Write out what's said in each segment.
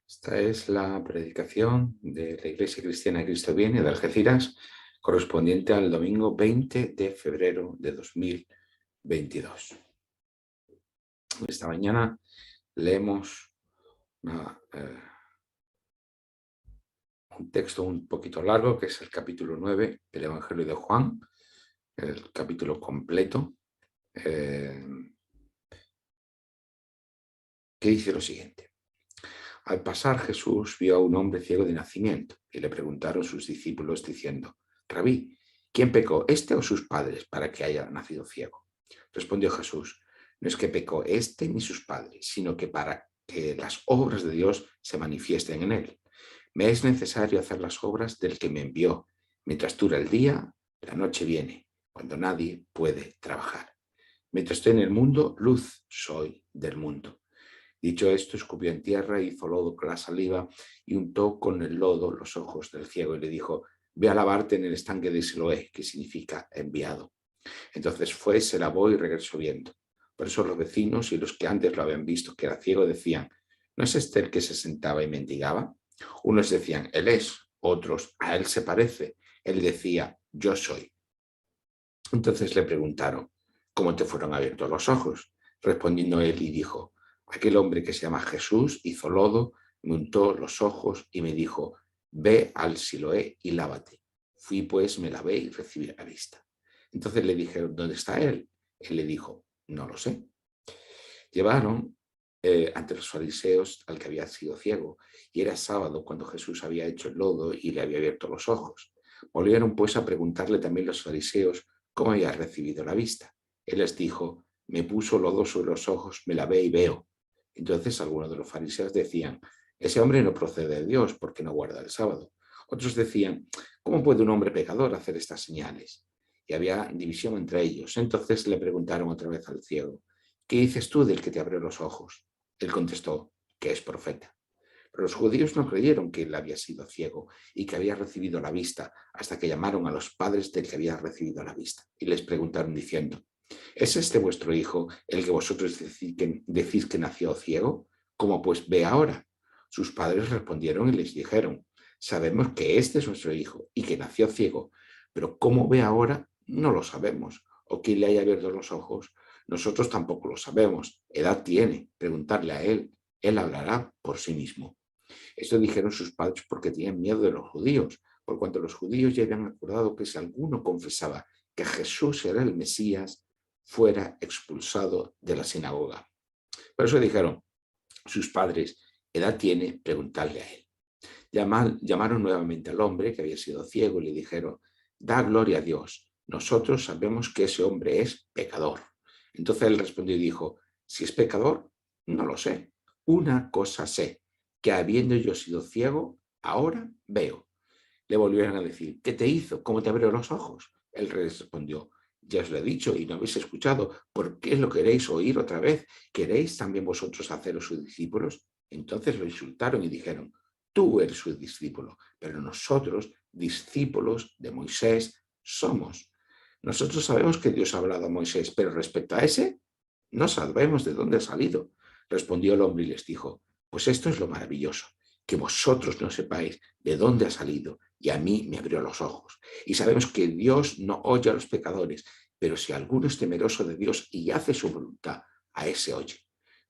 Esta es la predicación de la Iglesia Cristiana Cristo Viene de Algeciras, correspondiente al domingo 20 de febrero de 2022. Esta mañana leemos un texto un poquito largo, que es el capítulo 9 del Evangelio de Juan, el capítulo completo, que dice lo siguiente. Al pasar Jesús vio a un hombre ciego de nacimiento y le preguntaron sus discípulos diciendo: Rabí, ¿quién pecó, este o sus padres, para que haya nacido ciego? Respondió Jesús: no es que pecó este ni sus padres, sino que para que las obras de Dios se manifiesten en él. Me es necesario hacer las obras del que me envió. Mientras dura el día, la noche viene, cuando nadie puede trabajar. Mientras estoy en el mundo, luz soy del mundo. Dicho esto, escupió en tierra, hizo lodo con la saliva y untó con el lodo los ojos del ciego y le dijo: ve a lavarte en el estanque de Siloé, que significa enviado. Entonces fue, se lavó y regresó viendo. Por eso los vecinos y los que antes lo habían visto que era ciego decían: ¿no es este el que se sentaba y mendigaba? Unos decían: él es, otros: a él se parece. Él decía: yo soy. Entonces le preguntaron: ¿cómo te fueron abiertos los ojos? Respondiendo él y dijo: aquel hombre que se llama Jesús hizo lodo, me untó los ojos y me dijo: ve al Siloé y lávate. Fui pues, me lavé y recibí la vista. Entonces le dijeron: ¿dónde está él? Él le dijo: no lo sé. Llevaron ante los fariseos al que había sido ciego, y era sábado cuando Jesús había hecho el lodo y le había abierto los ojos. Volvieron pues a preguntarle también los fariseos cómo había recibido la vista. Él les dijo: me puso lodo sobre los ojos, me lavé y veo. Entonces algunos de los fariseos decían: ese hombre no procede de Dios porque no guarda el sábado. Otros decían: ¿cómo puede un hombre pecador hacer estas señales? Y había división entre ellos. Entonces le preguntaron otra vez al ciego: ¿qué dices tú del que te abrió los ojos? Él contestó: que es profeta. Pero los judíos no creyeron que él había sido ciego y que había recibido la vista, hasta que llamaron a los padres del que había recibido la vista y les preguntaron diciendo: ¿es este vuestro hijo el que vosotros decís que nació ciego? ¿Cómo pues ve ahora? Sus padres respondieron y les dijeron: sabemos que este es nuestro hijo y que nació ciego, pero cómo ve ahora no lo sabemos, o quién le haya abierto los ojos nosotros tampoco lo sabemos. Edad tiene, preguntarle a él, él hablará por sí mismo. Esto dijeron sus padres porque tenían miedo de los judíos, por cuanto los judíos ya habían acordado que si alguno confesaba que Jesús era el Mesías, fuera expulsado de la sinagoga. Por eso dijeron sus padres: edad tiene, preguntarle a él. Llamaron nuevamente al hombre que había sido ciego y le dijeron: da gloria a Dios, nosotros sabemos que ese hombre es pecador. Entonces él respondió y dijo: si es pecador, no lo sé. Una cosa sé, que habiendo yo sido ciego, ahora veo. Le volvieron a decir: ¿qué te hizo? ¿Cómo te abrió los ojos? Él respondió: ya os lo he dicho y no habéis escuchado. ¿Por qué lo queréis oír otra vez? ¿Queréis también vosotros haceros sus discípulos? Entonces lo insultaron y dijeron: tú eres su discípulo, pero nosotros, discípulos de Moisés, somos. Nosotros sabemos que Dios ha hablado a Moisés, pero respecto a ese, no sabemos de dónde ha salido. Respondió el hombre y les dijo: pues esto es lo maravilloso, que vosotros no sepáis de dónde ha salido, y a mí me abrió los ojos. Y sabemos que Dios no oye a los pecadores, pero si alguno es temeroso de Dios y hace su voluntad, a ese oye.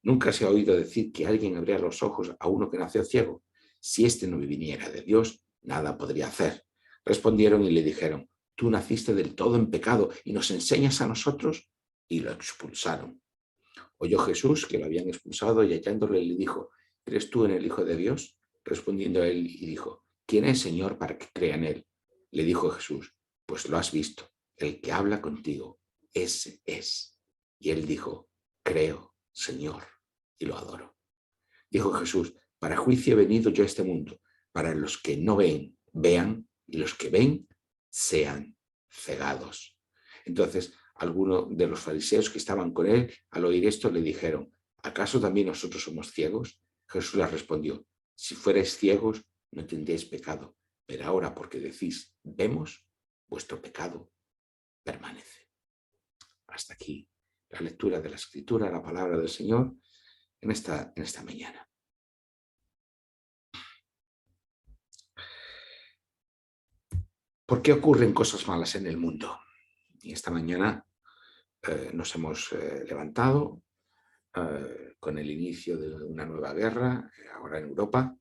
Nunca se ha oído decir que alguien abría los ojos a uno que nació ciego. Si éste no viniera de Dios, nada podría hacer. Respondieron y le dijeron: tú naciste del todo en pecado y nos enseñas a nosotros. Y lo expulsaron. Oyó Jesús que lo habían expulsado y hallándole le dijo: ¿crees tú en el Hijo de Dios? Respondiendo él y dijo: ¿quién es, Señor, para que crea en él? Le dijo Jesús: pues lo has visto, el que habla contigo, ese es. Y él dijo: creo, Señor, y lo adoro. Dijo Jesús: para juicio he venido yo a este mundo, para los que no ven, vean, y los que ven, sean cegados. Entonces, algunos de los fariseos que estaban con él, al oír esto, le dijeron: ¿acaso también nosotros somos ciegos? Jesús les respondió: si fuerais ciegos, no tendríais pecado, pero ahora porque decís, vemos, vuestro pecado permanece. Hasta aquí la lectura de la Escritura, la palabra del Señor en esta mañana. ¿Por qué ocurren cosas malas en el mundo? Y esta mañana nos hemos levantado con el inicio de una nueva guerra, ahora en Europa,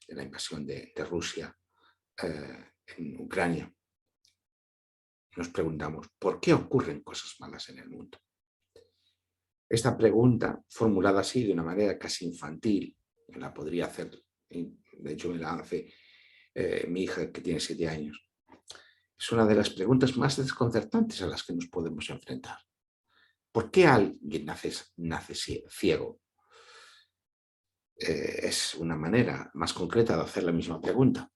de la invasión de Rusia en Ucrania. Nos preguntamos, ¿por qué ocurren cosas malas en el mundo? Esta pregunta, formulada así de una manera casi infantil, la podría hacer, de hecho me la hace mi hija que tiene 7 años, es una de las preguntas más desconcertantes a las que nos podemos enfrentar. ¿Por qué alguien nace ciego? Es una manera más concreta de hacer la misma pregunta.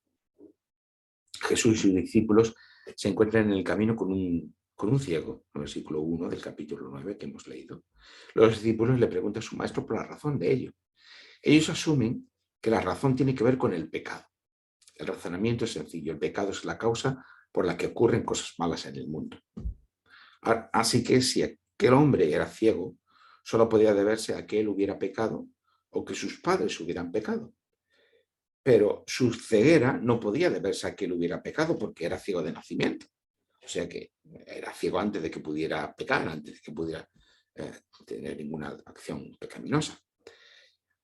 Jesús y sus discípulos se encuentran en el camino con un ciego, en el versículo 1 del capítulo 9 que hemos leído. Los discípulos le preguntan a su maestro por la razón de ello. Ellos asumen que la razón tiene que ver con el pecado. El razonamiento es sencillo, el pecado es la causa por la que ocurren cosas malas en el mundo. Así que si aquel hombre era ciego, solo podía deberse a que él hubiera pecado o que sus padres hubieran pecado. Pero su ceguera no podía deberse a que él hubiera pecado porque era ciego de nacimiento. O sea que era ciego antes de que pudiera pecar, antes de que pudiera tener ninguna acción pecaminosa.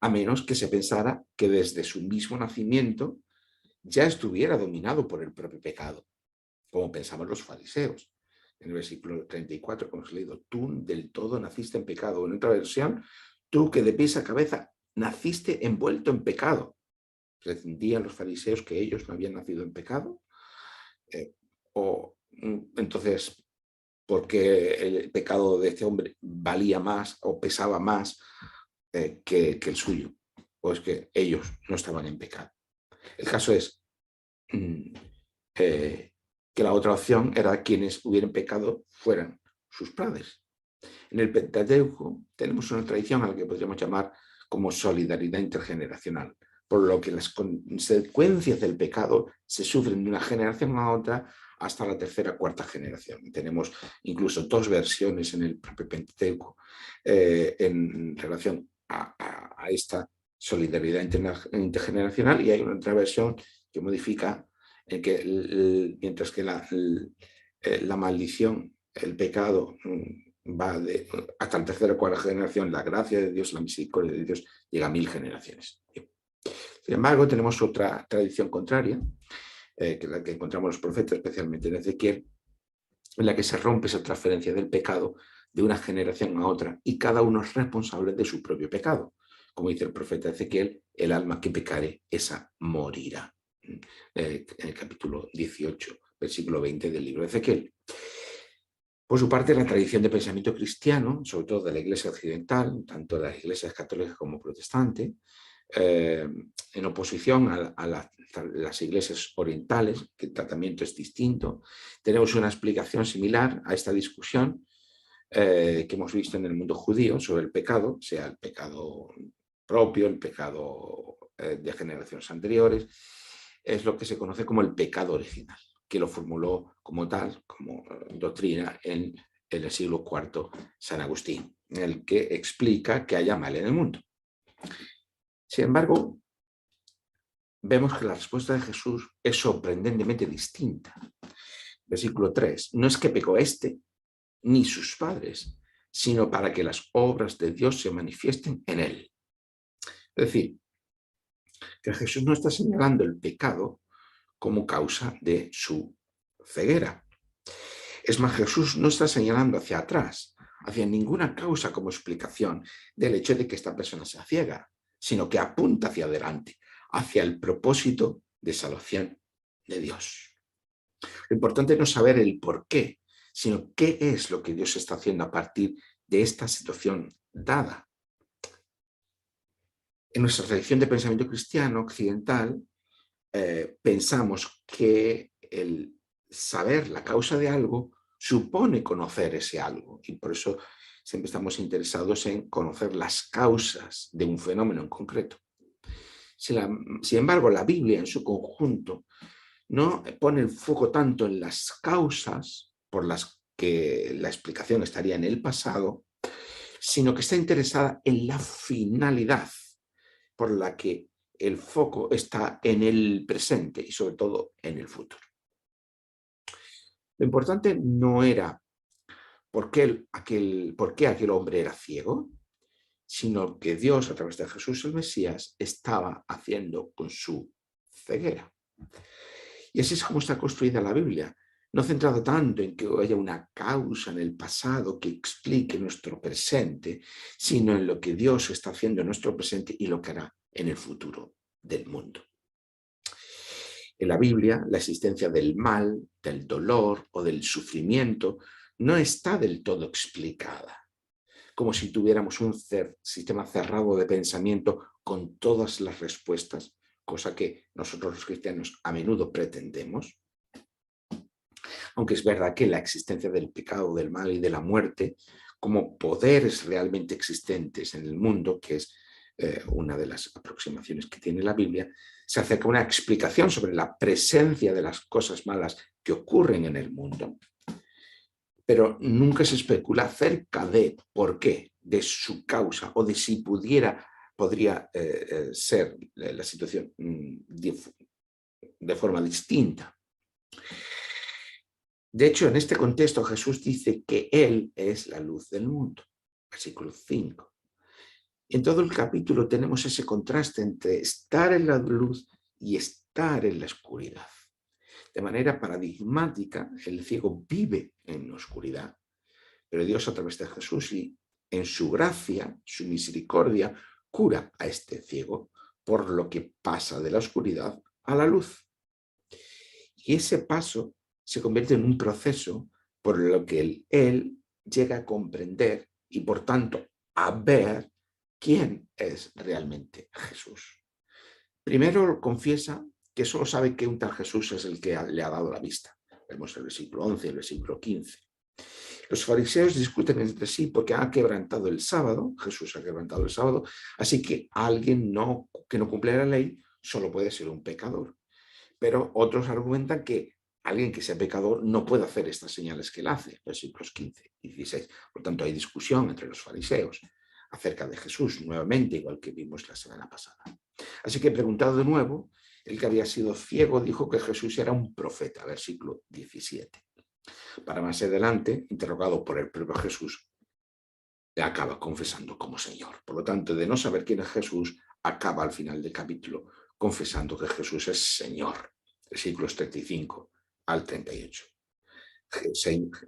A menos que se pensara que desde su mismo nacimiento ya estuviera dominado por el propio pecado, como pensaban los fariseos. En el versículo 34 que hemos leído, tú del todo naciste en pecado. En otra versión, tú que de pies a cabeza naciste envuelto en pecado. ¿Pretendían los fariseos que ellos no habían nacido en pecado? Entonces, ¿por qué el pecado de este hombre valía más o pesaba más que el suyo? Pues que ellos no estaban en pecado. El caso es que la otra opción era quienes hubieran pecado fueran sus padres. En el Pentateuco tenemos una tradición a la que podríamos llamar como solidaridad intergeneracional, por lo que las consecuencias del pecado se sufren de una generación a otra hasta la tercera o cuarta generación. Tenemos incluso 2 versiones en el propio Pentateuco en relación a esta solidaridad intergeneracional, y hay una otra versión que modifica en que mientras que la maldición, el pecado, va hasta la tercera o cuarta generación, la gracia de Dios, la misericordia de Dios llega a 1000 generaciones. Sin embargo, tenemos otra tradición contraria, que es la que encontramos los profetas, especialmente en Ezequiel, en la que se rompe esa transferencia del pecado de una generación a otra y cada uno es responsable de su propio pecado. Como dice el profeta Ezequiel, el alma que pecare, esa morirá. En el capítulo 18, versículo 20 del libro de Ezequiel. Por su parte, la tradición de pensamiento cristiano, sobre todo de la Iglesia occidental, tanto de las iglesias católicas como protestantes, en oposición a las iglesias orientales, que el tratamiento es distinto, tenemos una explicación similar a esta discusión que hemos visto en el mundo judío sobre el pecado, sea el pecado propio, el pecado de generaciones anteriores, es lo que se conoce como el pecado original, que lo formuló como tal, como doctrina en el siglo IV San Agustín, en el que explica que haya mal en el mundo. Sin embargo, vemos que la respuesta de Jesús es sorprendentemente distinta. Versículo 3, no es que pecó este ni sus padres, sino para que las obras de Dios se manifiesten en él. Es decir, que Jesús no está señalando el pecado como causa de su ceguera. Es más, Jesús no está señalando hacia atrás, hacia ninguna causa como explicación del hecho de que esta persona sea ciega, sino que apunta hacia adelante, hacia el propósito de salvación de Dios. Lo importante no es saber el por qué, sino qué es lo que Dios está haciendo a partir de esta situación dada. En nuestra tradición de pensamiento cristiano occidental, pensamos que el saber la causa de algo supone conocer ese algo, y por eso siempre estamos interesados en conocer las causas de un fenómeno en concreto. Sin embargo, la Biblia en su conjunto no pone el foco tanto en las causas por las que la explicación estaría en el pasado, sino que está interesada en la finalidad por la que el foco está en el presente y sobre todo en el futuro. Lo importante no era por qué aquel hombre era ciego, sino que Dios, a través de Jesús el Mesías, estaba haciendo con su ceguera. Y así es como está construida la Biblia, no centrada tanto en que haya una causa en el pasado que explique nuestro presente, sino en lo que Dios está haciendo en nuestro presente y lo que hará en el futuro del mundo. En la Biblia, la existencia del mal, del dolor o del sufrimiento no está del todo explicada, como si tuviéramos un sistema cerrado de pensamiento con todas las respuestas, cosa que nosotros los cristianos a menudo pretendemos. Aunque es verdad que la existencia del pecado, del mal y de la muerte como poderes realmente existentes en el mundo, que es una de las aproximaciones que tiene la Biblia, se acerca a una explicación sobre la presencia de las cosas malas que ocurren en el mundo. Pero nunca se especula acerca de por qué, de su causa o de si podría ser la situación de forma distinta. De hecho, en este contexto Jesús dice que Él es la luz del mundo, versículo 5. En todo el capítulo tenemos ese contraste entre estar en la luz y estar en la oscuridad. De manera paradigmática, el ciego vive en la oscuridad, pero Dios a través de Jesús y en su gracia, su misericordia, cura a este ciego, por lo que pasa de la oscuridad a la luz. Y ese paso se convierte en un proceso por lo que él llega a comprender y por tanto a ver quién es realmente Jesús. Primero confiesa que solo sabe que un tal Jesús es el que le ha dado la vista. Vemos el versículo 11 y el versículo 15. Los fariseos discuten entre sí porque ha quebrantado el sábado, Jesús ha quebrantado el sábado, así que alguien que no cumple la ley solo puede ser un pecador. Pero otros argumentan que alguien que sea pecador no puede hacer estas señales que él hace, versículos 15 y 16. Por tanto, hay discusión entre los fariseos acerca de Jesús, nuevamente, igual que vimos la semana pasada. Así que, preguntado de nuevo, el que había sido ciego dijo que Jesús era un profeta, versículo 17. Para más adelante, interrogado por el propio Jesús, le acaba confesando como Señor. Por lo tanto, de no saber quién es Jesús, acaba al final del capítulo confesando que Jesús es Señor, versículos 35 al 38.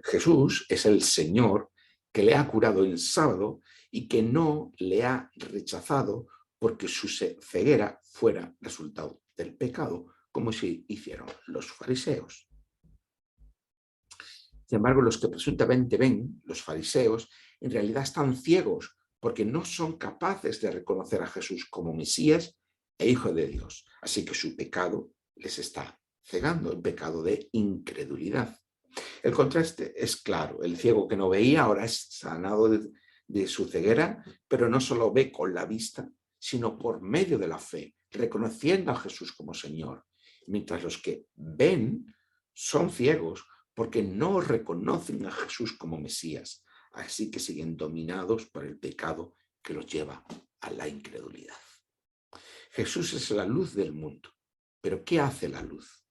Jesús es el Señor que le ha curado en sábado y que no le ha rechazado porque su ceguera fuera resultado del pecado, como si hicieron los fariseos. Sin embargo, los que presuntamente ven, los fariseos, en realidad están ciegos porque no son capaces de reconocer a Jesús como Mesías e Hijo de Dios. Así que su pecado les está cegando, el pecado de incredulidad. El contraste es claro. El ciego que no veía ahora es sanado de su ceguera, pero no solo ve con la vista, sino por medio de la fe, reconociendo a Jesús como Señor. Mientras los que ven son ciegos porque no reconocen a Jesús como Mesías, así que siguen dominados por el pecado que los lleva a la incredulidad. Jesús es la luz del mundo, pero ¿qué hace la luz?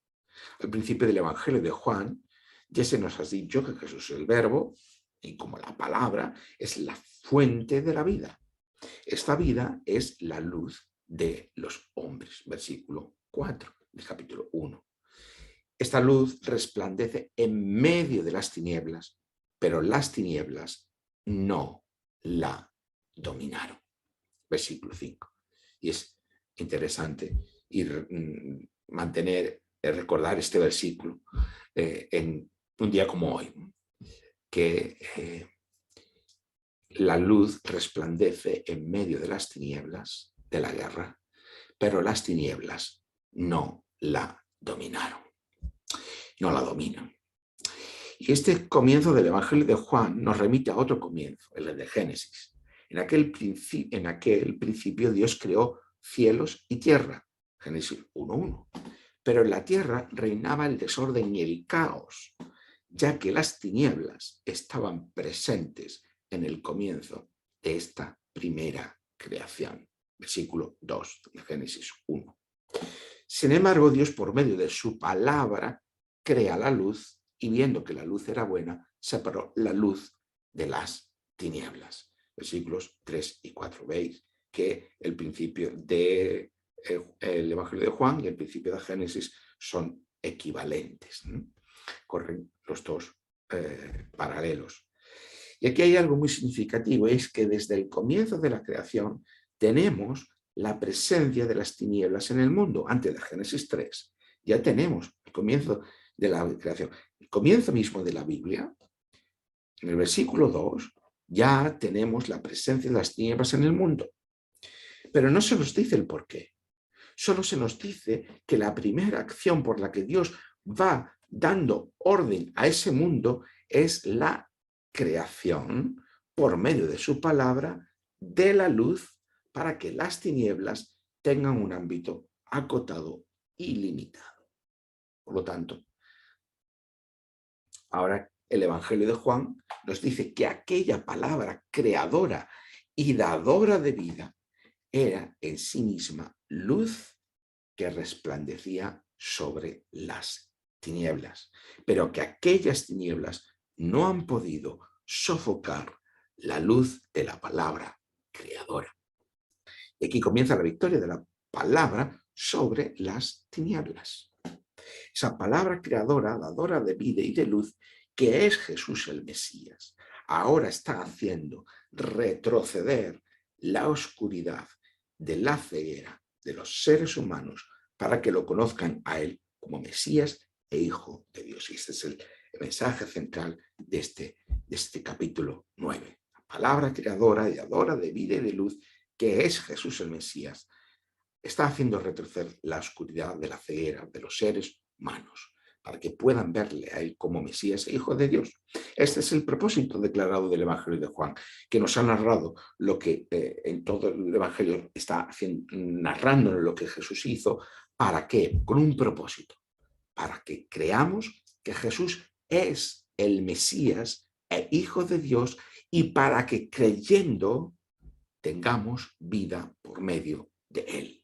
Al principio del Evangelio de Juan, ya se nos ha dicho que Jesús es el Verbo, y como la palabra es la fuente de la vida. Esta vida es la luz de los hombres, versículo 4 del capítulo 1. Esta luz resplandece en medio de las tinieblas, pero las tinieblas no la dominaron. Versículo 5. Y es interesante recordar este versículo en un día como hoy, que la luz resplandece en medio de las tinieblas de la guerra, pero las tinieblas no la dominaron. No la dominan. Y este comienzo del Evangelio de Juan nos remite a otro comienzo, el de Génesis. En aquel principio Dios creó cielos y tierra, Génesis 1:1. Pero en la tierra reinaba el desorden y el caos, ya que las tinieblas estaban presentes en el comienzo de esta primera creación. Versículo 2 de Génesis 1. Sin embargo, Dios, por medio de su palabra, crea la luz y viendo que la luz era buena, separó la luz de las tinieblas. Versículos 3 y 4. Veis que el principio del Evangelio de Juan y el principio de Génesis son equivalentes, ¿no? Corren los dos paralelos. Y aquí hay algo muy significativo, es que desde el comienzo de la creación tenemos la presencia de las tinieblas en el mundo. Antes de Génesis 3 ya tenemos el comienzo de la creación. El comienzo mismo de la Biblia, en el versículo 2, ya tenemos la presencia de las tinieblas en el mundo. Pero no se nos dice el por qué. Solo se nos dice que la primera acción por la que Dios va dando orden a ese mundo es la creación, por medio de su palabra, de la luz, para que las tinieblas tengan un ámbito acotado y limitado. Por lo tanto, ahora el Evangelio de Juan nos dice que aquella palabra creadora y dadora de vida era en sí misma luz que resplandecía sobre las tinieblas, pero que aquellas tinieblas no han podido sofocar la luz de la palabra creadora. Y aquí comienza la victoria de la palabra sobre las tinieblas. Esa palabra creadora, dadora de vida y de luz, que es Jesús el Mesías, ahora está haciendo retroceder la oscuridad de la ceguera de los seres humanos para que lo conozcan a él como Mesías e Hijo de Dios. Y este es el mensaje central de este capítulo 9. La palabra creadora y dadora de vida y de luz, que es Jesús el Mesías, está haciendo retroceder la oscuridad de la ceguera de los seres humanos, para que puedan verle a él como Mesías e Hijo de Dios. Este es el propósito declarado del Evangelio de Juan, que nos ha narrado lo que en todo el Evangelio está narrando lo que Jesús hizo. ¿Para qué? Con un propósito, para que creamos que Jesús es el Mesías e Hijo de Dios, y para que creyendo tengamos vida por medio de él.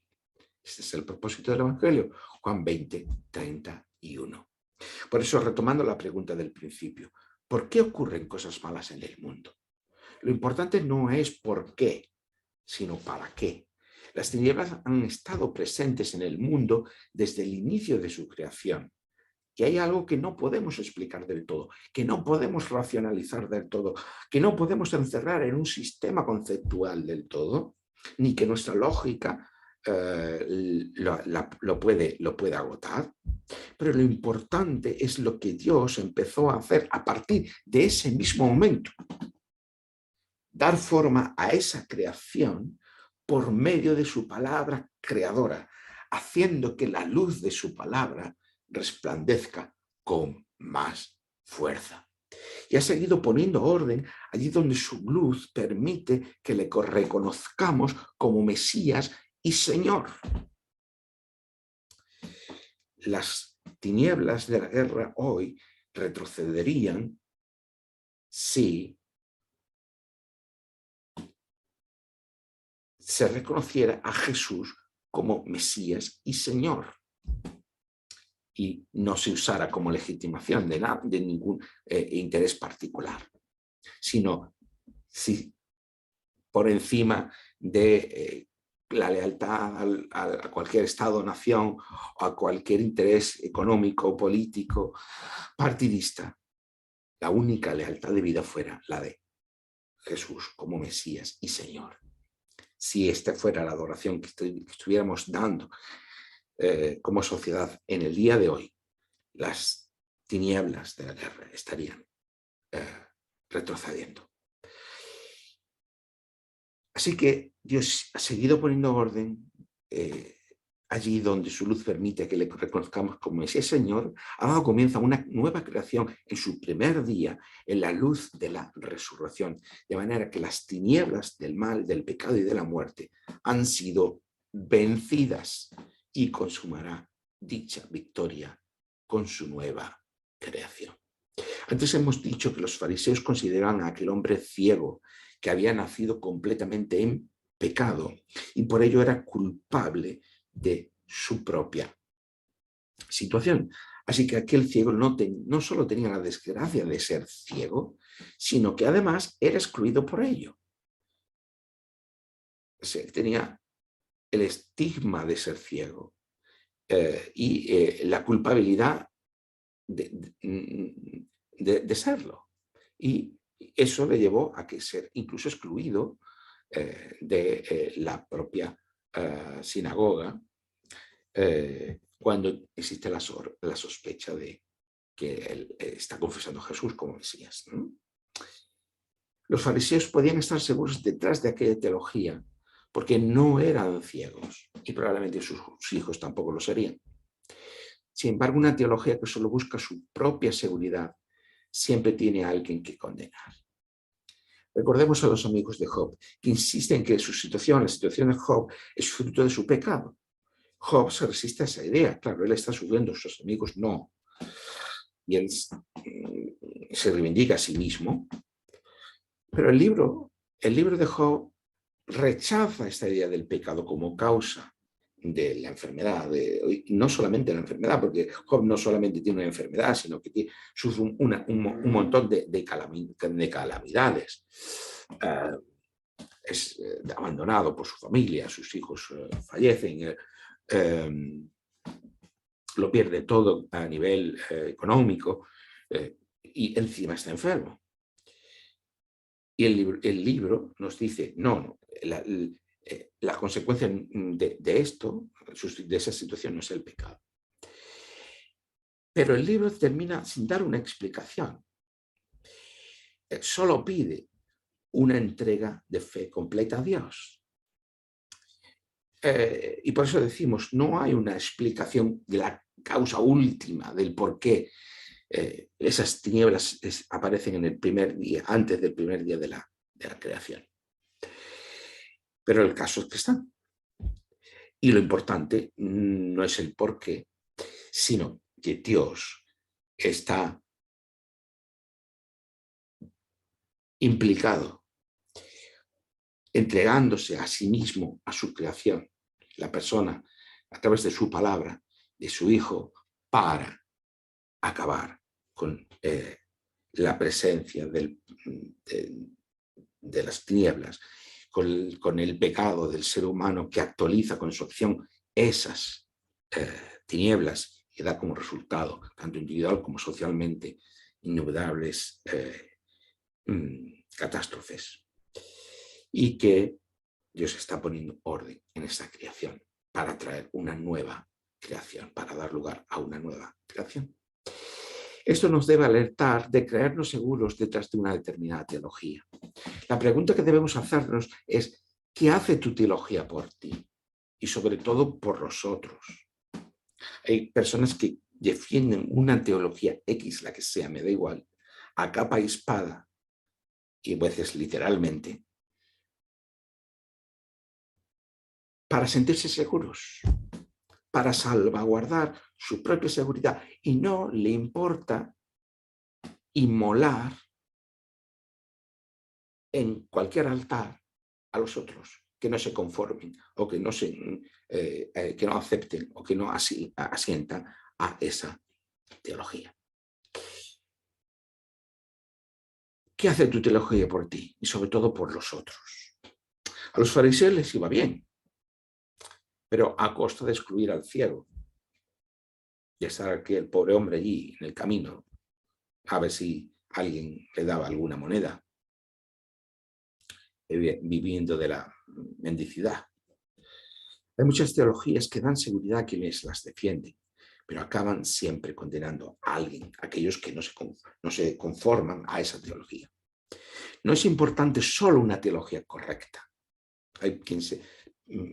Este es el propósito del Evangelio, Juan 20, 31. Por eso, retomando la pregunta del principio, ¿por qué ocurren cosas malas en el mundo? Lo importante no es por qué, sino para qué. Las tinieblas han estado presentes en el mundo desde el inicio de su creación. Y hay algo que no podemos explicar del todo, que no podemos racionalizar del todo, que no podemos encerrar en un sistema conceptual del todo, ni que nuestra lógica lo puede agotar. Pero lo importante es lo que Dios empezó a hacer a partir de ese mismo momento. Dar forma a esa creación por medio de su palabra creadora, haciendo que la luz de su palabra resplandezca con más fuerza. Y ha seguido poniendo orden allí donde su luz permite que le reconozcamos como Mesías y Señor. Las tinieblas de la guerra hoy retrocederían si se reconociera a Jesús como Mesías y Señor, y no se usara como legitimación de ningún interés particular, sino si por encima de la lealtad a cualquier Estado o nación o a cualquier interés económico, político, partidista, la única lealtad de vida fuera la de Jesús como Mesías y Señor. Si esta fuera la adoración que estuviéramos dando como sociedad en el día de hoy, las tinieblas de la guerra estarían retrocediendo. Así que Dios ha seguido poniendo orden allí donde su luz permite que le reconozcamos como ese Señor. Ha dado comienzo a una nueva creación en su primer día, en la luz de la resurrección, de manera que las tinieblas del mal, del pecado y de la muerte han sido vencidas, y consumará dicha victoria con su nueva creación. Antes hemos dicho que los fariseos consideraban a aquel hombre ciego, que había nacido completamente en pecado y por ello era culpable de su propia situación. Así que aquel ciego no solo tenía la desgracia de ser ciego, sino que además era excluido por ello. O sea, tenía el estigma de ser ciego y la culpabilidad de serlo. Y eso le llevó a que ser incluso excluido de la propia sinagoga cuando existe la sospecha de que él está confesando a Jesús como Mesías, ¿no? Los fariseos podían estar seguros detrás de aquella teología porque no eran ciegos y probablemente sus hijos tampoco lo serían. Sin embargo, una teología que solo busca su propia seguridad siempre tiene a alguien que condenar. Recordemos a los amigos de Job, que insisten que su situación, la situación de Job, es fruto de su pecado. Job se resiste a esa idea. Claro, él está sufriendo, sus amigos no. Y él se reivindica a sí mismo. Pero el libro de Job rechaza esta idea del pecado como causa de la enfermedad, no solamente la enfermedad, porque Job no solamente tiene una enfermedad, sino que sufre un montón de calamidades. Es abandonado por su familia, sus hijos fallecen, lo pierde todo a nivel económico y encima está enfermo. Y el libro nos dice, no, la consecuencia de esto, de esa situación, no es el pecado. Pero el libro termina sin dar una explicación. Solo pide una entrega de fe completa a Dios. Y por eso decimos, no hay una explicación de la causa última del por qué esas tinieblas aparecen en el primer día, antes del primer día de la creación. Pero el caso es que están. Y lo importante no es el por qué, sino que Dios está implicado, entregándose a sí mismo, a su creación, la persona, a través de su palabra, de su Hijo, para acabar con la presencia de las tinieblas, con el pecado del ser humano que actualiza con su acción esas tinieblas y da como resultado, tanto individual como socialmente, innumerables catástrofes. Y que Dios está poniendo orden en esta creación para traer una nueva creación, para dar lugar a una nueva creación. Esto nos debe alertar de creernos seguros detrás de una determinada teología. La pregunta que debemos hacernos es, ¿qué hace tu teología por ti? Y sobre todo por los otros. Hay personas que defienden una teología X, la que sea, me da igual, a capa y espada, y a veces literalmente, para sentirse seguros, para salvaguardar su propia seguridad, y no le importa inmolar en cualquier altar a los otros que no se conformen o que no, que no acepten o que no asientan a esa teología. ¿Qué hace tu teología por ti? Y sobre todo por los otros. A los fariseos les iba bien, pero a costa de excluir al ciego. Y estar aquí el pobre hombre allí en el camino, a ver si alguien le daba alguna moneda, viviendo de la mendicidad. Hay muchas teologías que dan seguridad a quienes las defienden, pero acaban siempre condenando a alguien, a aquellos que no se conforman a esa teología. No es importante solo una teología correcta. Hay quien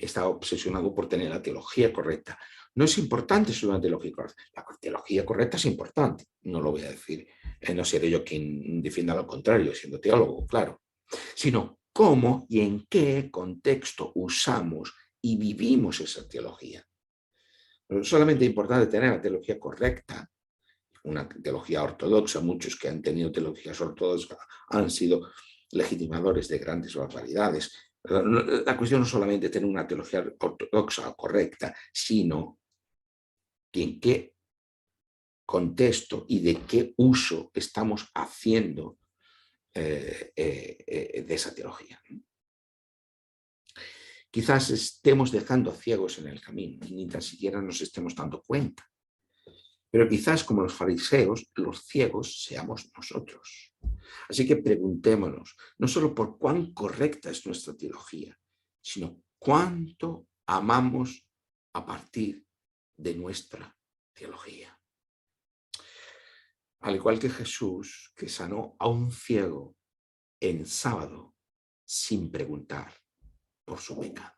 está obsesionado por tener la teología correcta. No es importante solo una teología correcta. La teología correcta es importante. No lo voy a decir. No seré yo quien defienda lo contrario, siendo teólogo, claro. Sino cómo y en qué contexto usamos y vivimos esa teología. No solamente es importante tener la teología correcta, una teología ortodoxa. Muchos que han tenido teologías ortodoxas han sido legitimadores de grandes barbaridades. La cuestión no es solamente tener una teología ortodoxa correcta, sino que en qué contexto y de qué uso estamos haciendo de esa teología. Quizás estemos dejando ciegos en el camino y ni tan siquiera nos estemos dando cuenta. Pero quizás, como los fariseos, los ciegos seamos nosotros. Así que preguntémonos, no solo por cuán correcta es nuestra teología, sino cuánto amamos a partir de nuestra teología. Al igual que Jesús, que sanó a un ciego en sábado sin preguntar por su pecado.